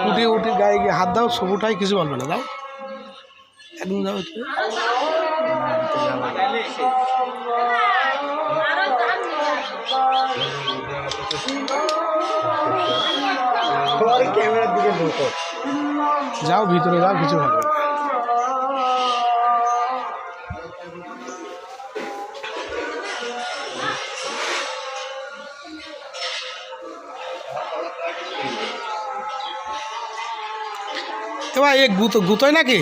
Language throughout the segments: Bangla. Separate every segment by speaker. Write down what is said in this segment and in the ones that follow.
Speaker 1: উঠে উঠে গায়ে গিয়ে হাত দাও, সবুটাই কিছু বলবে না, দাও একদম যাও।
Speaker 2: ক্যামেরার দিকে
Speaker 1: যাও ভিতরে যাও, কিছু বলবে না। এবার এক গুতোয় নাকি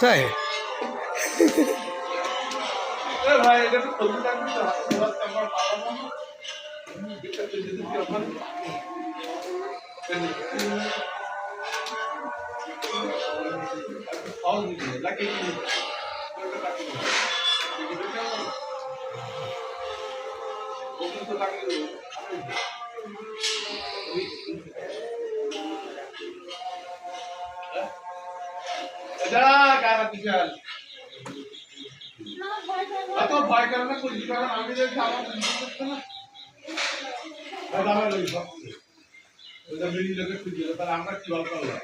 Speaker 1: তাই?
Speaker 3: ভয় করে না, কোন কারণ আমি দেখি আমার তাহলে আমরা কি ভালো করলাম?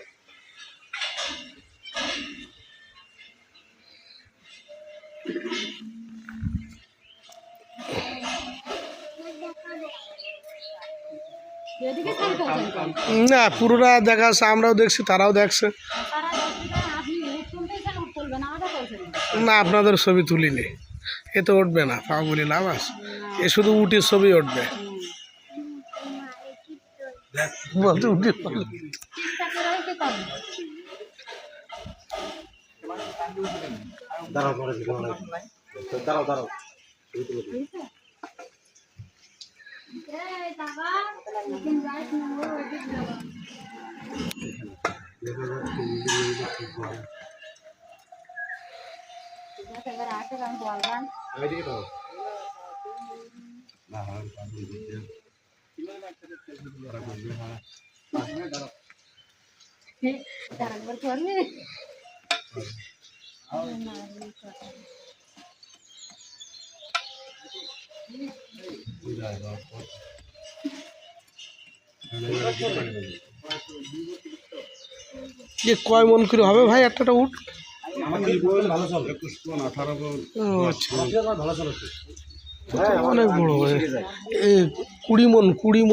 Speaker 1: না পুরোটা দেখা যাচ্ছে, আমরাও দেখছি, তারাও দেখছে না। আপনাদের ছবি তুলিনি, এ তো উঠবে না, পা বলি লাভ আছে, এ শুধু উটির ছবি উঠবে বলতে উঠি।
Speaker 2: দাঁড়াও দাঁড়াও দাঁড়াও
Speaker 1: যে কয় মন করে হবে ভাই একটা উঠ? আচ্ছা অনেক বড়, 20 মন।